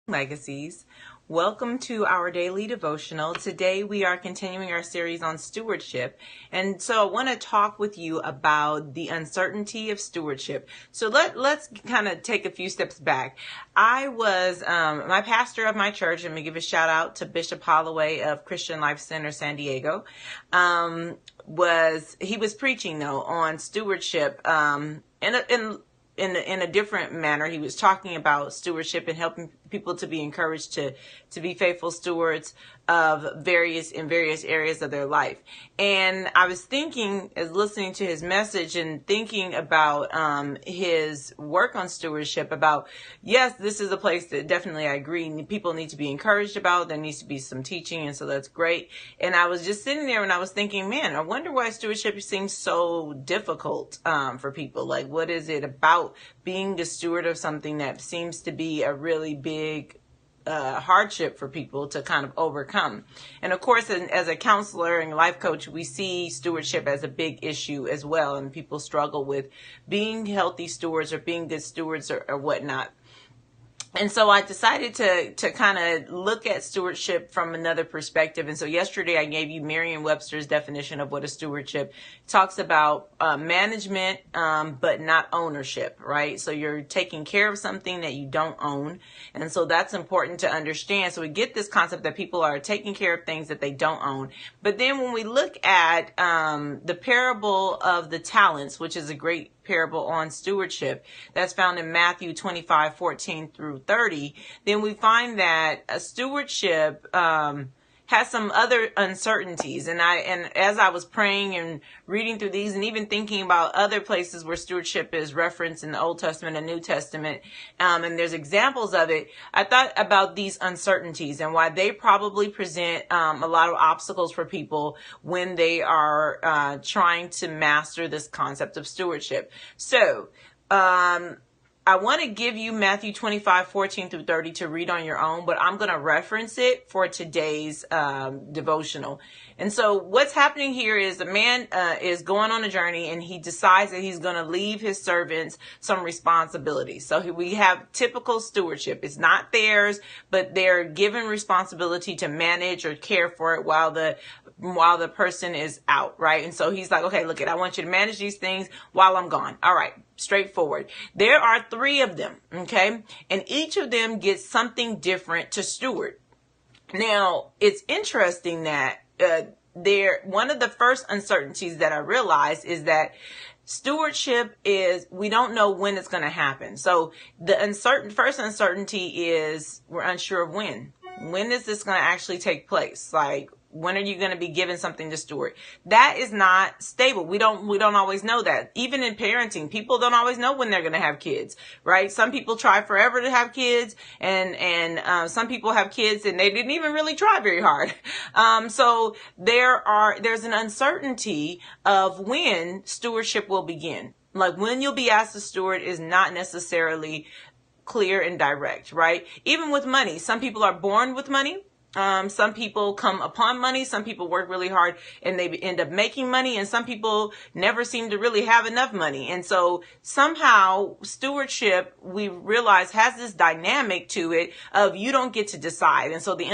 Legacies. Welcome to our daily devotional. Today we are continuing our series on stewardship. And so I want to talk with you about the uncertainty of stewardship. So let's kind of take a few steps back. I was, my pastor of my church, let me give a shout out to Bishop Holloway of Christian Life Center, San Diego, he was preaching though on stewardship, in a different manner. He was talking about stewardship and helping people to be encouraged to be faithful stewards of various areas of their life. And I was thinking, as listening to his message and thinking about his work on stewardship, about, yes, this is a place that definitely I agree people need to be encouraged about. There needs to be some teaching, and so that's great. And I was just sitting there and I was thinking, man, I wonder why stewardship seems so difficult for people. Like, what is it about being the steward of something that seems to be a really big hardship for people to kind of overcome? And of course, as a counselor and life coach, we see stewardship as a big issue as well, and people struggle with being healthy stewards or being good stewards or whatnot. And so I decided to kind of look at stewardship from another perspective. And so yesterday I gave you Merriam-Webster's definition of what a stewardship. It talks about management, but not ownership, right? So you're taking care of something that you don't own. And so that's important to understand. So we get this concept that people are taking care of things that they don't own. But then when we look at the parable of the talents, which is a great parable on stewardship that's found in Matthew 25:14-30, then we find that a stewardship has some other uncertainties. And as I was praying and reading through these and even thinking about other places where stewardship is referenced in the Old Testament and New Testament, and there's examples of it, I thought about these uncertainties and why they probably present a lot of obstacles for people when they are trying to master this concept of stewardship. So, I want to give you Matthew 25:14-30 to read on your own, but I'm going to reference it for today's devotional. And so what's happening here is a man is going on a journey, and he decides that he's going to leave his servants some responsibilities. So we have typical stewardship. It's not theirs, but they're given responsibility to manage or care for it while the person is out, right? And so he's like, okay, look, I want you to manage these things while I'm gone. All right, straightforward. There are 3 of them, okay? And each of them gets something different to steward. Now, it's interesting that one of the first uncertainties that I realized is that stewardship is, we don't know when it's going to happen. So the first uncertainty is we're unsure of when. When is this going to actually take place? Like, when are you going to be given something to steward? That is not stable. We don't always know that. Even in parenting, people don't always know when they're going to have kids, right? Some people try forever to have kids, and some people have kids and they didn't even really try very hard. So there's an uncertainty of when stewardship will begin. Like, when you'll be asked to steward is not necessarily clear and direct, right? Even with money, some people are born with money. Some people come upon money. Some people work really hard and they end up making money. And some people never seem to really have enough money. And so somehow stewardship, we realize, has this dynamic to it of you don't get to decide. And so the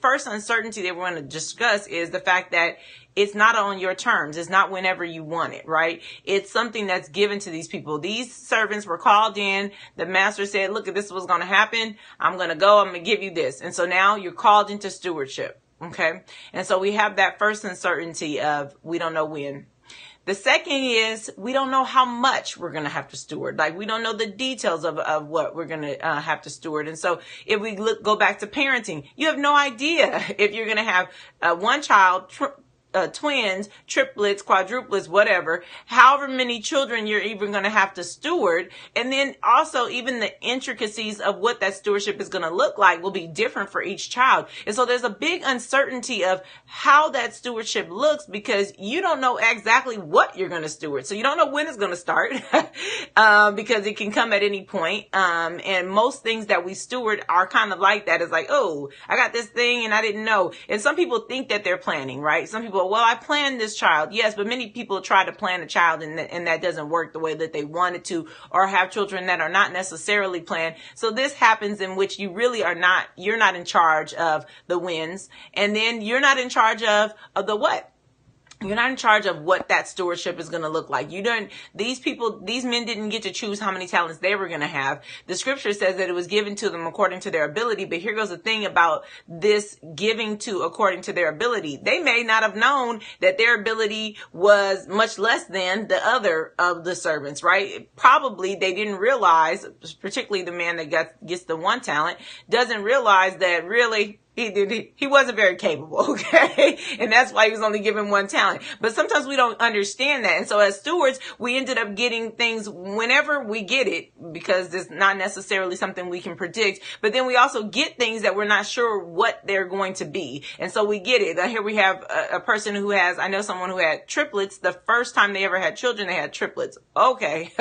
first uncertainty that we're going to discuss is the fact that it's not on your terms. It's not whenever you want it, right? It's something that's given to these people. These servants were called in. The master said, look, if this was going to happen, I'm going to go. I'm going to give you this. And so now you're called into stewardship. Okay. And so we have that first uncertainty of we don't know when. The second is we don't know how much we're going to have to steward. Like, we don't know the details of what we're going to have to steward. And so if we go back to parenting, you have no idea if you're going to have one child, twins, triplets, quadruplets, whatever, however many children you're even going to have to steward. And then also even the intricacies of what that stewardship is going to look like will be different for each child. And so there's a big uncertainty of how that stewardship looks because you don't know exactly what you're going to steward. So you don't know when it's going to start because it can come at any point. And most things that we steward are kind of like that. It's like, oh, I got this thing and I didn't know. And some people think that they're planning, right? Some people well, I planned this child. Yes, but many people try to plan a child and that doesn't work the way that they wanted to, or have children that are not necessarily planned. So this happens in which you really you're not in charge of the wins, and then you're not in charge of the what. You're not in charge of what that stewardship is going to look like. These men didn't get to choose how many talents they were going to have. The scripture says that it was given to them according to their ability. But here goes the thing about this giving to according to their ability. They may not have known that their ability was much less than the other of the servants, right? Probably they didn't realize, particularly the man that gets the one talent, doesn't realize that really he wasn't very capable, okay? And that's why he was only given one talent. But sometimes we don't understand that. And so as stewards, we ended up getting things whenever we get it, because it's not necessarily something we can predict. But then we also get things that we're not sure what they're going to be. And so we get it. Here we have a person who I know someone who had triplets. The first time they ever had children, they had triplets. Okay.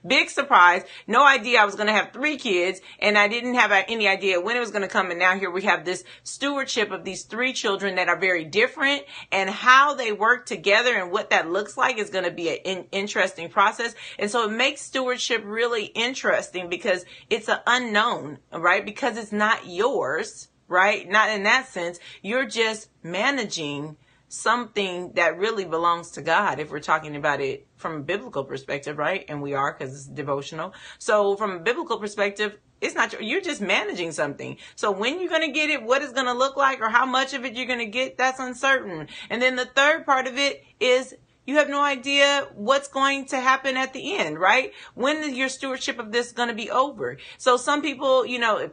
Big surprise. No idea I was going to have 3 kids, and I didn't have any idea when it was going to come. And now here we have this stewardship of these 3 children that are very different, and how they work together and what that looks like is going to be an interesting process. And so it makes stewardship really interesting because it's an unknown, right? Because it's not yours, right? Not in that sense. You're just managing something that really belongs to God, if we're talking about it from a biblical perspective, right? And we are, because it's devotional. So from a biblical perspective, it's not you're just managing something. So when you're going to get it, what it's going to look like, or how much of it you're going to get, that's uncertain. And then the third part of it is you have no idea what's going to happen at the end, right? When is your stewardship of this going to be over? So some people,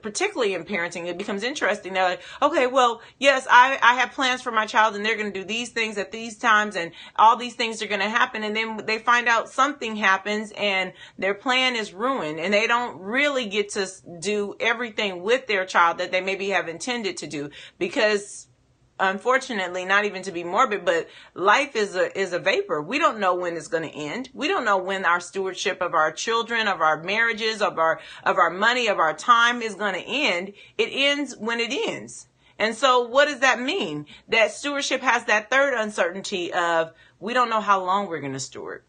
particularly in parenting, it becomes interesting. They're like, okay, well, yes, I have plans for my child, and they're going to do these things at these times, and all these things are going to happen. And then they find out something happens and their plan is ruined, and they don't really get to do everything with their child that they maybe have intended to do, because unfortunately, not even to be morbid, but life is a vapor. We don't know when it's going to end. We don't know when our stewardship of our children, of our marriages, of our money, of our time is going to end. It ends when it ends. And so what does that mean? That stewardship has that third uncertainty of we don't know how long we're going to steward.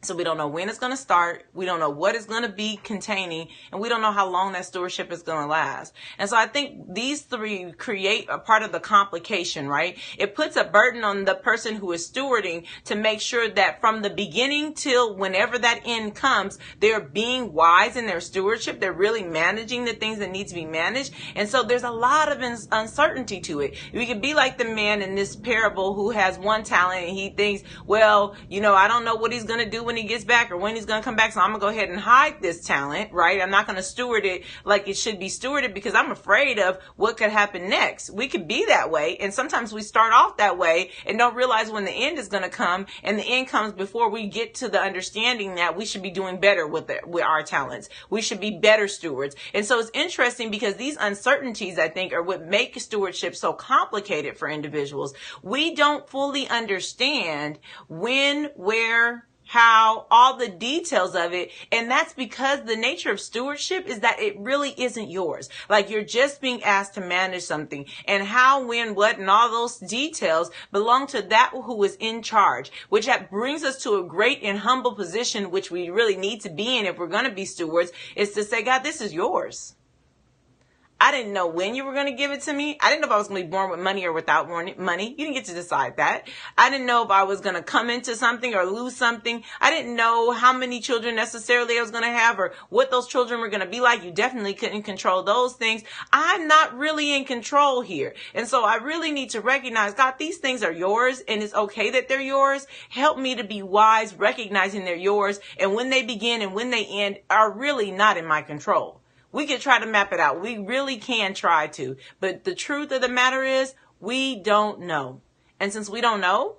So we don't know when it's going to start. We don't know what it's going to be containing, and we don't know how long that stewardship is going to last. And so I think these 3 create a part of the complication, right? It puts a burden on the person who is stewarding to make sure that from the beginning till whenever that end comes, they're being wise in their stewardship. They're really managing the things that need to be managed. And so there's a lot of uncertainty to it. We could be like the man in this parable who has 1 talent, and he thinks, well, I don't know what he's going to do when he gets back, or when he's going to come back, so I'm going to go ahead and hide this talent, right? I'm not going to steward it like it should be stewarded because I'm afraid of what could happen next. We could be that way, and sometimes we start off that way and don't realize when the end is going to come, and the end comes before we get to the understanding that we should be doing better with our talents. We should be better stewards. And so it's interesting because these uncertainties, I think, are what make stewardship so complicated for individuals. We don't fully understand when, where, how, all the details of it. And that's because the nature of stewardship is that it really isn't yours. Like, you're just being asked to manage something, and how, when, what, and all those details belong to that who is in charge, which that brings us to a great and humble position, which we really need to be in if we're going to be stewards, is to say, God, this is yours. I didn't know when you were going to give it to me. I didn't know if I was going to be born with money or without money. You didn't get to decide that. I didn't know if I was going to come into something or lose something. I didn't know how many children necessarily I was going to have, or what those children were going to be like. You definitely couldn't control those things. I'm not really in control here. And so I really need to recognize, God, these things are yours, and it's okay that they're yours. Help me to be wise, recognizing they're yours, and when they begin and when they end are really not in my control. We can try to map it out. We really can try to. But the truth of the matter is, we don't know. And since we don't know,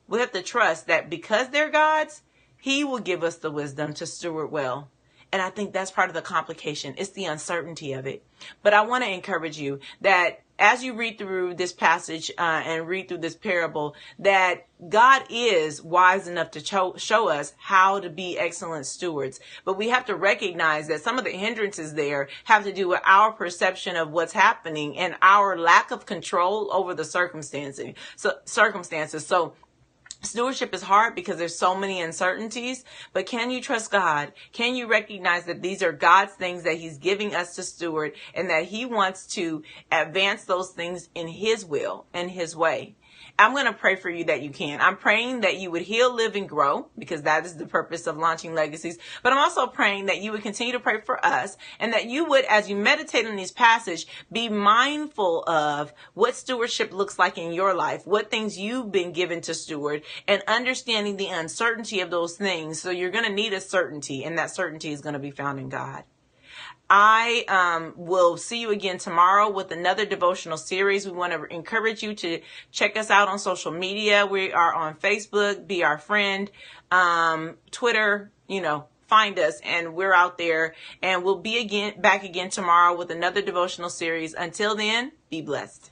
we have to trust that because they're God's, He will give us the wisdom to steward well. And I think that's part of the complication. It's the uncertainty of it. But I want to encourage you that as you read through this passage and read through this parable, that God is wise enough to show us how to be excellent stewards. But we have to recognize that some of the hindrances there have to do with our perception of what's happening and our lack of control over the circumstances. So stewardship is hard because there's so many uncertainties, but can you trust God? Can you recognize that these are God's things that he's giving us to steward, and that he wants to advance those things in his will and his way? I'm going to pray for you that you can. I'm praying that you would heal, live, and grow, because that is the purpose of launching legacies. But I'm also praying that you would continue to pray for us, and that you would, as you meditate on these passages, be mindful of what stewardship looks like in your life, what things you've been given to steward, and understanding the uncertainty of those things. So you're going to need a certainty, and that certainty is going to be found in God. I will see you again tomorrow with another devotional series. We want to encourage you to check us out on social media. We are on Facebook, Be Our Friend, Twitter, find us, and we're out there, and we'll be back again tomorrow with another devotional series. Until then, be blessed.